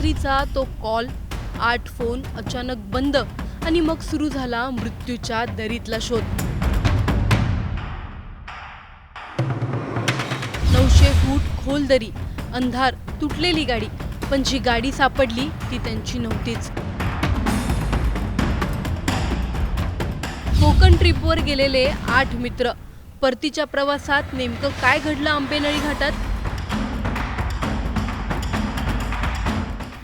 रात्रीचा तो call, 8 phone अचानक बंद आणि मग सुरू झाला मृत्यूच्या दरीतला शोध. 900 फूट खोल दरी, अंधार, तुटलेली गाडी, पण जी गाडी सापडली ती त्यांची नव्हतीच. कोकण ट्रिपवर गेलेले 8 मित्र. परतीच्या प्रवासात नेमकं काय घडलं आंबेनळी घाटात?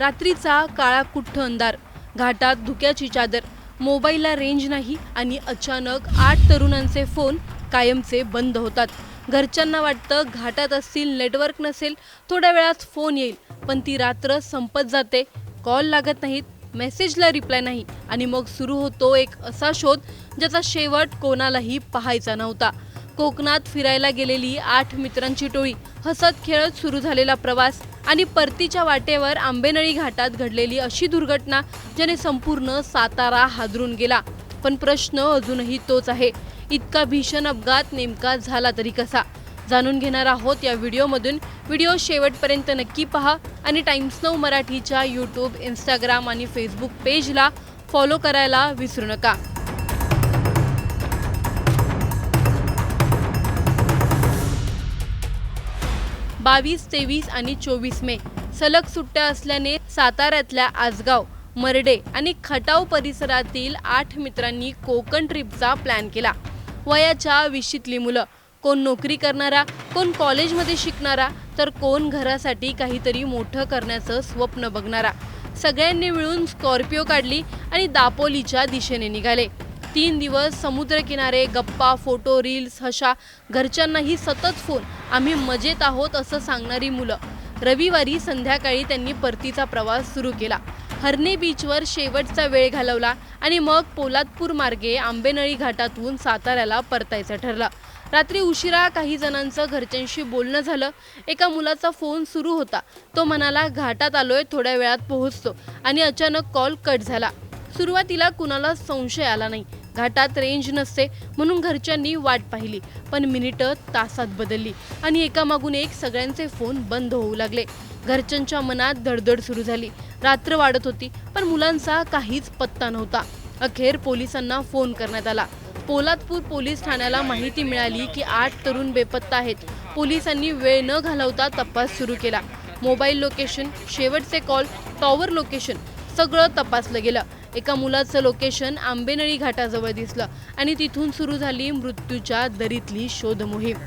रात्रीचा काळाकुट्ट अंधार, घाटात धुक्याची चादर, मोबाईलला रेंज नाही आणि अचानक 8 तरुणांचे फोन कायमचे बंद होतात. घरच्यांना वाटतं घाटात असतील, नेटवर्क नसेल, थोड्या वेळात फोन येईल, पण ती रात्र संपत जाते. कॉल लागत नाहीत, मेसेजला रिप्लाय नाही आणि मग सुरू होतो एक असा शोध ज्याचा शेवट कोणालाही पाहायचा नव्हता. कोकणात फिरायला गेलेली 8 मित्रांची टोळी, हसत खेळत सुरू झालेला प्रवास आणि परतीच्या वाटेवर आंबेनळी घाटात घडलेली अशी दुर्घटना ज्याने संपूर्ण सातारा हादरून गेला. पण प्रश्न अजूनही तोच आहे, इतका भीषण अपघात नेमका झाला तरी कसा? जाणून घेणार आहोत या व्हिडिओमधून. व्हिडिओ शेवटपर्यंत नक्की पहा आणि टाइम्स नाऊ मराठीच्या यूट्यूब, इंस्टाग्राम आणि फेसबुक पेजला फॉलो करायला विसरू नका. 22, 23 आणि 24 मे सलग सुट्ट्या असल्याने साताऱ्यातल्या आसगाव, मर्डे आणि खटाव परिसरातील 8 मित्रांनी कोकण ट्रिपचा प्लॅन केला. वयाच्या 20ली मुलं, कोण नोकरी करणारा, कोण कॉलेजमध्ये शिकणारा, तर कोण घरासाठी काहीतरी मोठं करण्याचं स्वप्न बघणारा. सगळ्यांनी मिळून स्कॉर्पिओ काढली आणि दापोलीच्या दिशेने निघाले. 3 दिवस समुद्रकिनारे, गप्पा, फोटो, रील्स, हशा. घरच्यांनाही सतत फोन, आम्ही मजेत आहोत असं सांगणारी मुलं. रविवारी संध्याकाळी त्यांनी परतीचा प्रवास सुरू केला. हरणे बीचवर शेवटचा वेळ घालवला आणि मग पोलादपूर मार्गे आंबेनळी घाटातून साताऱ्याला परतायचं ठरलं. रात्री उशिरा काही जणांचं घरच्यांशी बोलणं झालं. एका मुलाचा फोन सुरू होता. तो म्हणाला, घाटात आलोय, थोड्या वेळात पोहोचतो, आणि अचानक कॉल कट झाला. सुरुवातीला कुणाला संशय आला नाही. घाटात रेंज नसते म्हणून घरच्यांनी वाट पाहिली, पण मिनिटं तासात बदलली आणि एकामागून एक सगळ्यांचे फोन बंद होऊ लागले. घरच्यांच्या मनात धडधड सुरू झाली. रात्र वाढत होती, पण मुलांचा काहीच पत्ता नव्हता. अखेर पोलिसांना फोन करण्यात आला. पोलादपूर पोलीस ठाण्याला माहिती मिळाली की 8 तरुण बेपत्ता आहेत. पोलिसांनी वेळ न घालवता तपास सुरू केला. मोबाईल लोकेशन, शेवटचे कॉल, टॉवर लोकेशन सगळं तपासलं गेलं. एका मुलाचं लोकेशन आंबेनळी घाटाजवळ दिसलं आणि तिथून सुरू झाली मृत्यूच्या दरीतली शोध मोहीम.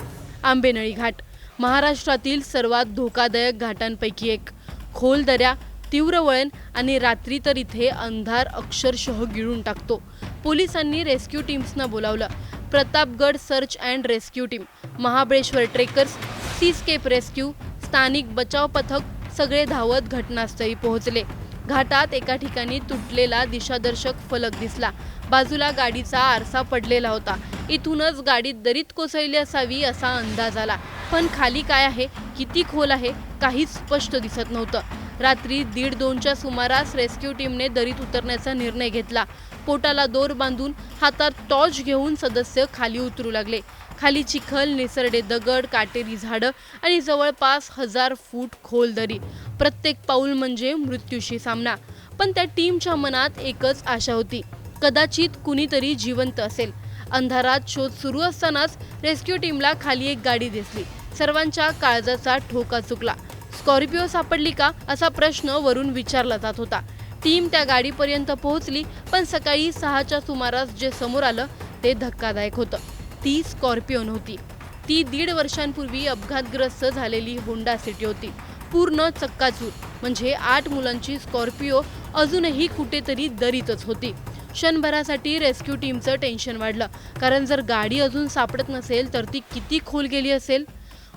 आंबेनळी घाट महाराष्ट्रातील सर्वात धोकादायक घाटांपैकी एक. खोल दऱ्या, तीव्र वळण आणि रात्री तर इथे अंधार अक्षरशः गिळून टाकतो. पोलिसांनी रेस्क्यू टीम्सना बोलावलं. Pratapgad search and rescue team, Mahabaleshwar trekkers, Seascape rescue, स्थानिक बचाव पथक सगळे धावत घटनास्थळी पोहोचले. घाटात एका ठिकाणी तुटलेला दिशादर्शक फलक दिसला. बाजूला गाडीचा आरसा पडलेला होता. इथूनच गाडी दरीत कोसळली असावी असा अंदाज आला, पण खाली काय आहे, किती खोल आहे, काहीच स्पष्ट दिसत नव्हतं. रात्री 1:30-2च्या सुमारास रेस्क्यू टीमने दरीत उतरण्याचा निर्णय घेतला. पोटाला दोर बांधून हातात टॉर्च घेऊन सदस्य खाली उतरू लागले. खाली चिखल, निसरडे दगड, काटेरी झाडं आणि जवळपास 1000 फूट खोल दरी. प्रत्येक पाऊल म्हणजे मृत्यूशी सामना. पण त्या टीमच्या मनात एकच आशा होती, कदाचित कुणीतरी जिवंत असेल. अंधारात शोध सुरू असतानाच रेस्क्यू टीमला खाली एक गाडी दिसली. सर्वांच्या काळजाचा ठोका चुकला. स्कॉर्पिओ सापडली का असा प्रश्न वरून विचारला जात होता. टीम त्या गाडीपर्यंत पोहोचली, पण सकाळी 6च्या सुमारास जे समोर आलं ते धक्कादायक होतं. ती स्कॉर्पिओ नव्हती. ती 1.5 वर्षांपूर्वी अपघातग्रस्त झालेली होंडा सिटी होती. पूर्ण चक्काचूर. म्हणजे 8 मुलांची स्कॉर्पिओ अजूनही कुठेतरी दरीतच होती. क्षणभरासाठी रेस्क्यू टीमचं टेन्शन वाढलं, कारण जर गाडी अजून सापडत नसेल तर ती किती खोल गेली असेल.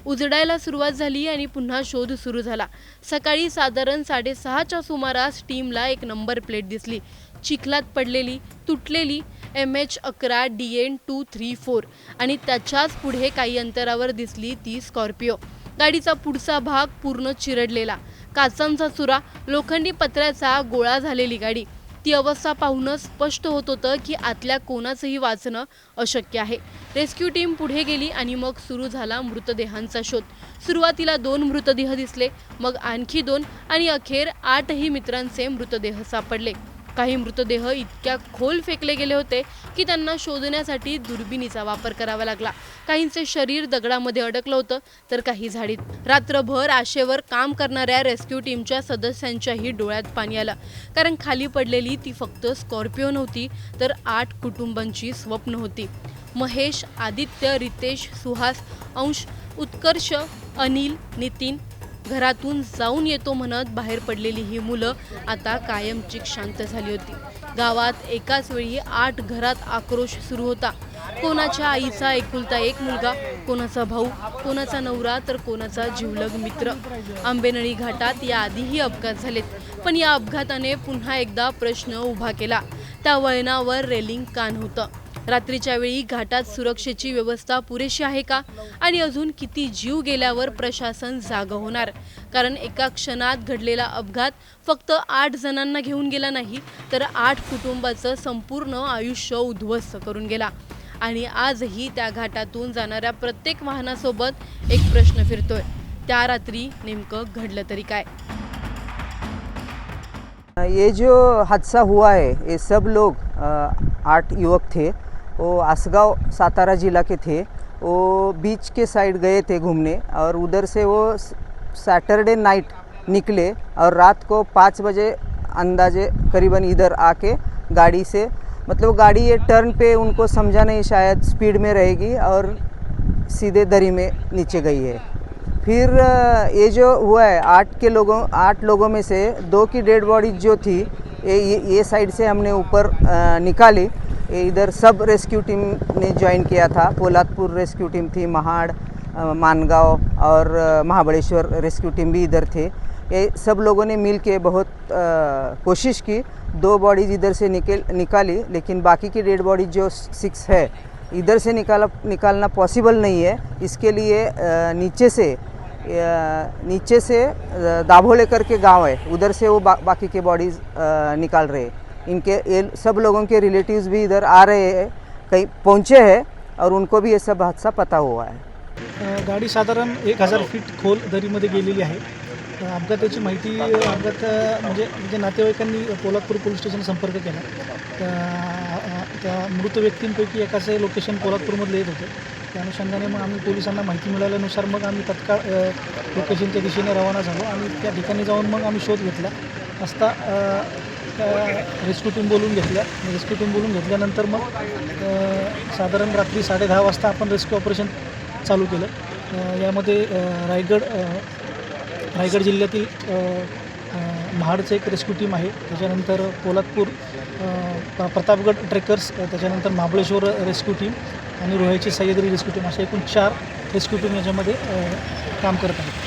उजडायला सुरुवात झाली आणि पुन्हा शोध सुरू झाला. सकाळी साधारण 6:30च्या सुमारास टीमला एक नंबर प्लेट दिसली. चिखलात पडलेली, तुटलेली MH11DN 234 आणि त्याच्याच पुढे काही अंतरावर दिसली ती स्कॉर्पिओ. गाडीचा पुढचा भाग पूर्ण चिरडलेला, काचांचा चुरा, लोखंडी पत्र्याचा गोळा झालेली गाडी. ती अवस्था पाहूनच स्पष्ट होत होतं की आतल्या कोणाचंही वाचणं अशक्य आहे. रेस्क्यू टीम पुढे गेली आणि मग सुरू झाला मृतदेहांचा शोध. सुरुवातीला 2 मृतदेह दिसले, मग आणखी 2 आणि अखेर 8ही मित्रांचे मृतदेह सापडले. काही मृतदेह इतक्या खोल फेकले गेले होते की त्यांना शोधण्यासाठी दुर्बिणीचा वापर करावा लागला. काहींचे शरीर दगडामध्ये अडकलं होतं तर काही झाडीत. रात्रभर आशेवर काम करणाऱ्या रेस्क्यू टीमच्या सदस्यांच्याही डोळ्यात पाणी आलं, कारण खाली पडलेली ती फक्त स्कॉर्पिओ नव्हती तर 8 कुटुंबांची स्वप्न होती. महेश, आदित्य, रितेश, सुहास, अंश, उत्कर्ष, अनिल, नितीन. घरातून जाऊन येतो म्हणत बाहेर पडलेली ही मुलं आता कायमची शांत झाली होती. गावात एकाच वेळी 8 घरात आक्रोश सुरू होता. कोणाच्या आईचा एकुलता एक मुलगा, कोणाचा भाऊ, कोणाचा नवरा तर कोणाचा जिवलग मित्र. आंबेनळी घाटात याआधीही अपघात झालेत, पण या अपघाताने पुन्हा एकदा प्रश्न उभा केला. त्या वळणावर रेलिंग का नव्हतं? रात्रीच्या वेळी घाटात सुरक्षेची व्यवस्था पुरेशी आहे का? आणि अजून किती जीव गेल्यावर प्रशासन जागं होणार? कारण एका क्षणात घडलेला अपघात फक्त 8 जणांना घेऊन गेला नाही, तर 8 कुटुंबाचं संपूर्ण आयुष्य उद्ध्वस्त करून गेला. आणि आजही त्या घाटातून जाणाऱ्या प्रत्येक वाहनासोबत एक प्रश्न फिरतोय, त्या रात्री नेमकं घडलं तरी काय? ये जो हादसा हुआ है, ये सब लोग 8 युवक थे। वो आसगांव सातारा जिला के थे। वो बीच के साइड गए थे घूमने और उधर से वो सैटरडे नाइट निकले और रात को 5 बजे अंदाजे करीबन इधर आके गाड़ी से, मतलब गाड़ी ये टर्न पे उनको समझा नहीं, शायद स्पीड में रहेगी और सीधे दरी में नीचे गई है। फिर ये जो हुआ है 8 लोगों में से 2 की डेड बॉडी जो थी ये साइड से हमने ऊपर निकाली। इधर सब रेस्क्यू टीम ने ज्वाइन किया था। पोलादपुर रेस्क्यू टीम थी, महाड़, मानगांव और महाबलेश्वर रेस्क्यू टीम भी इधर थे। ये सब लोगों ने मिल के बहुत कोशिश की। 2 बॉडीज इधर से निकाली, लेकिन बाकी की डेड बॉडी जो 6 है इधर से निकालना पॉसिबल नहीं है। इसके लिए नीचे से दाभोले करके गांव है, उधर से वो बाकी के बॉडीज़ निकाल रहे हैं। इनके ये सब लोगों के रिलेटिव्स भी इधर आ रहे हैं, कहीं पहुंचे हैं और उनको भी ये सब हादसा पता हुआ है। गाडी साधारण 1000 फीट खोल दरीमध्ये गेलेली आहे। अपघाताची माहिती म्हणजे नातेवाईकांनी पोलादपूर पोलीस स्टेशन संपर्क केला। त्या मृत व्यक्तींपैकी एकाचे लोकेशन पोलादपूरमधले येत होते। त्या अनुषंगाने मग आम्ही पोलिसांना माहिती मिळाल्यानुसार मग आम्ही तत्काळ लोकेशनच्या दिशेने रवाना झालो आणि त्या ठिकाणी जाऊन मग आम्ही शोध घेतला असता रेस्क्यू टीम बोलून घेतल्यानंतर मग साधारण रात्री 10:30 वाजता आपण रेस्क्यू ऑपरेशन चालू केलं। यामध्ये रायगड जिल्ह्यातील महाडचं एक रेस्क्यू टीम आहे, त्याच्यानंतर पोलादपूर प्रतापगड ट्रेकर्स, त्याच्यानंतर महाबळेश्वर रेस्क्यू टीम आणि रोह्याची सह्याद्री रेस्क्यू टीम, अशा एकूण 4 रेस्क्यू टीम याच्यामध्ये काम करत आहेत।